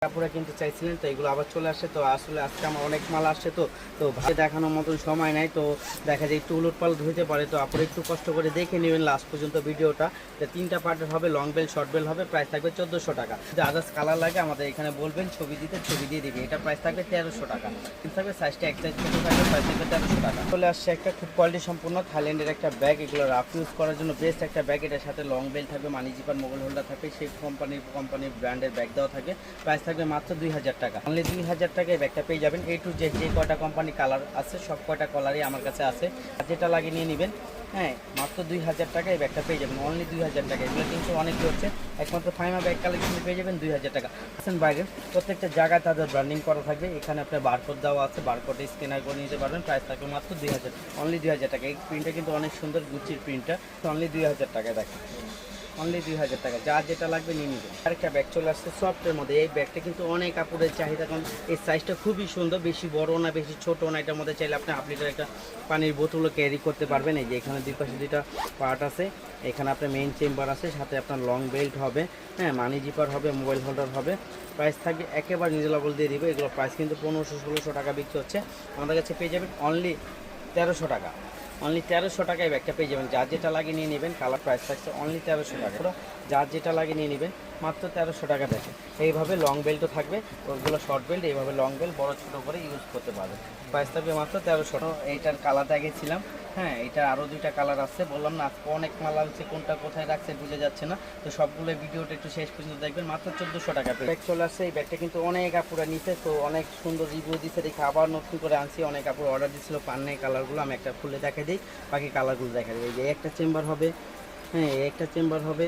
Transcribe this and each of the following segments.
কাপড়া কিনতে চাইছিলেন, তো এগুলো আবার চলে আসছে। তো আসলে আজকে আমার অনেক মাল আসছে, তো তো ভাই দেখানোর মতন সময় নাই, তো দেখা যায় একটু উলটপালট হইতে পারে। তো আপনারা একটু কষ্ট করে দেখে নেবেন লাস্ট পর্যন্ত ভিডিওটা। তিনটা পার্টের হবে, লং বেল, শর্ট বেল হবে, প্রাইস থাকবে 1400 টাকা। যদি আদার্স কালার লাগে আমাদের এখানে বলবেন, ছবি দিতে ছবি দিয়ে দিবে। এটা প্রাইস থাকবে 1300 টাকা। কিন্তু থাকবে সাইজটা এক সাইজ ছোটো থাকবে, প্রাইস থাকবে 1300 টাকা। চলে আসছে একটা খুব কোয়ালিটি সম্পূর্ণ থাইল্যান্ডের একটা ব্যাগ। এগুলো রাফ ইউজ করার জন্য বেস্ট একটা ব্যাগ। এটার সাথে লং বেল থাকবে, মানি জিপার, মোবাইল হোল্ডার থাকবে, সেই কোম্পানির ব্র্যান্ডের ব্যাগ দেওয়া থাকবে। প্রাইস থাকবে মাত্র 2000 টাকা। অনলি 2000 টাকায় ব্যাগটা পেয়ে যাবেন। এ টু জেড যে কয়টা কোম্পানি কালার আছে সব কয়টা কালারই আমার কাছে আছে, যেটা লাগিয়ে নিয়ে নেবেন। হ্যাঁ, মাত্র 2000 টাকায় এই ব্যাগটা পেয়ে যাবেন, অনলি 2000 টাকা। এগুলো কিন্তু অনেক হচ্ছে, একমাত্র ফাইমা ব্যাগ কালেকশনে পেয়ে যাবেন 2000 টাকা। আসেন বাইরে প্রত্যেকটা জায়গায় তাদের ব্র্যান্ডিং করা থাকবে। এখানে আপনার বারকোড দেওয়া আছে, বারকোডে স্ক্যানার করে নিতে পারবেন। প্রাইস থাকবে মাত্র 2000, অনলি 2000 টাকা। এই প্রিন্টটা কিন্তু অনেক সুন্দর, গুচির প্রিন্টটা, অনলি 2000 টাকায় দেখেন, অনলি 2000 টাকা। যার যেটা লাগবে নিয়ে নিবেন। আরেকটা ব্যাগ চলে আসছে সফটের মধ্যে। এই ব্যাগটা কিন্তু অনেক কাপড়ের চাহিদা, কারণ এই সাইজটা খুবই সুন্দর, বেশি বড় না বেশি ছোট না। এটার মধ্যে চাইলে আপনি হাফ লিটার একটা পানির বোতলও ক্যারি করতে পারবেন। এই যে এখানে দুই পাশে দুইটা পার্ট আছে, এখানে আপনার মেইন চেম্বার আছে, সাথে আপনার লং বেল্ট হবে, হ্যাঁ, মানি জিপার হবে, মোবাইল হোল্ডার হবে। প্রাইস থাকবে একেবারে রিজনেবল দিয়ে দিব। এগুলো প্রাইস কিন্তু 1500-1600 টাকা বিক্রি হচ্ছে, আমাদের কাছে পেয়ে যাবেন অনলি 1300 টাকা। অনলি 1300 টাকায় ব্যাগটা পেয়ে যাবেন। যার যেটা লাগে নিয়ে নেবেন। কালার প্রাইস থাকছে অনলি 1300 টাকা। যার যেটা লাগে নিয়ে নেবেন, মাত্র 1300 টাকা দেখে। এইভাবে লং বেল্টও থাকবে, ওগুলো শর্ট বেল্ট, এইভাবে লং বেল্ট বড় ছোটো করে ইউজ করতে পারবেন। প্রাইস থাকবে মাত্র 1300। এইটার কালারটা গেছিলাম, হ্যাঁ, এটা আরও দুইটা কালার আছে। বললাম না আজকে অনেক মাল আছে, কোনটা কোথায় রাখছে বুঝে যাচ্ছে না। তো সবগুলো ভিডিওটা একটু শেষ পর্যন্ত দেখবেন, মাত্র 1400 টাকা। ব্যাগ চলে আসছে। এই ব্যাগটা কিন্তু অনেক আপুরা নিচ্ছে, তো অনেক সুন্দর রিভিউ দিচ্ছে দেখে আবার নতুন করে আনছি। অনেক আপুর অর্ডার দিচ্ছিল পান্নে কালারগুলো, আমি একটা খুলে দেখা দিই, বাকি কালারগুলো দেখা দিই। এই যে একটা চেম্বার হবে, হ্যাঁ, একটা চেম্বার হবে,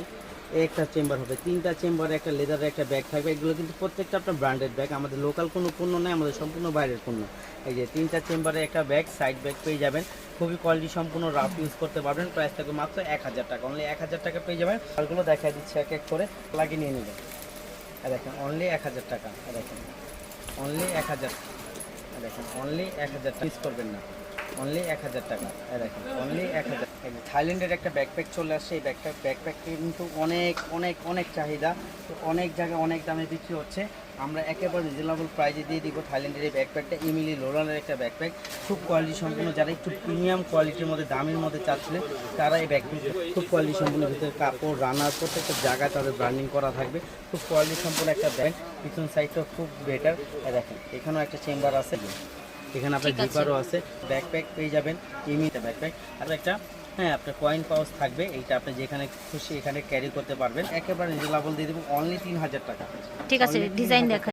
একটা চেম্বার হবে, তিনটা চেম্বারে একটা লেদারের একটা ব্যাগ থাকবে। এগুলো কিন্তু প্রত্যেকটা আপনার ব্র্যান্ডেড ব্যাগ, আমাদের লোকাল কোনো পণ্য নেই, আমাদের সম্পূর্ণ বাইরের পণ্য। এই যে তিনটা চেম্বারে একটা ব্যাগ, সাইড ব্যাগ পেয়ে যাবেন। খুবই কোয়ালিটি সম্পূর্ণ, রাফ ইউজ করতে পারবেন। প্রাইস থাকবে মাত্র 1000 টাকা, অনলি 1000 টাকা পেয়ে যাবেন। আরগুলো দেখাই দিচ্ছি এক এক করে, লাগিয়ে নিয়ে নেবেন। দেখেন অনলি 1000 টাকা, দেখেন অনলি 1000, দেখেন অনলি 1000 মিস করবেন না, অনলি 1000 টাকা। দেখেন অনলি 1000। থাইল্যান্ডের একটা ব্যাকপ্যাক চলে আসছে। এই ব্যাকপ্যাক কিন্তু অনেক অনেক অনেক চাহিদা, তো অনেক জায়গায় অনেক দামে বিক্রি হচ্ছে। আমরা একেবারে রিজনেবল প্রাইজে দিয়ে দিব থাইল্যান্ডের এই ব্যাকপ্যাকটা। ইমিলি লোরানের একটা ব্যাকপ্যাক, খুব কোয়ালিটি সম্পূর্ণ। যারা একটু প্রিমিয়াম কোয়ালিটির মধ্যে, দামের মধ্যে চাচ্ছিলেন, তারা এই ব্যাকপ্যাক খুব কোয়ালিটি সম্পূর্ণ। ভিতরে কাপড়, রানার, প্রত্যেকটা জায়গায় তাদের ব্র্যান্ডিং করা থাকবে। খুব কোয়ালিটি সম্পূর্ণ একটা ব্যাগ। পিছন সাইডটাও খুব বেটার। দেখেন এখানেও একটা চেম্বার আছে, এখানে আপনার জিপারও আছে। ব্যাকপ্যাক পেয়ে যাবেন, ইমিটা ব্যাকপ্যাক। আর একটা, হ্যাঁ, আপনার কয়েন পাউচ থাকবে। এইটা আপনি যেখানে খুশি এখানে ক্যারি করতে পারবেন। একেবারে রিজনেবল দিয়ে দেবো, অনলি 3000 টাকা। ঠিক আছে, ডিজাইন দেখা।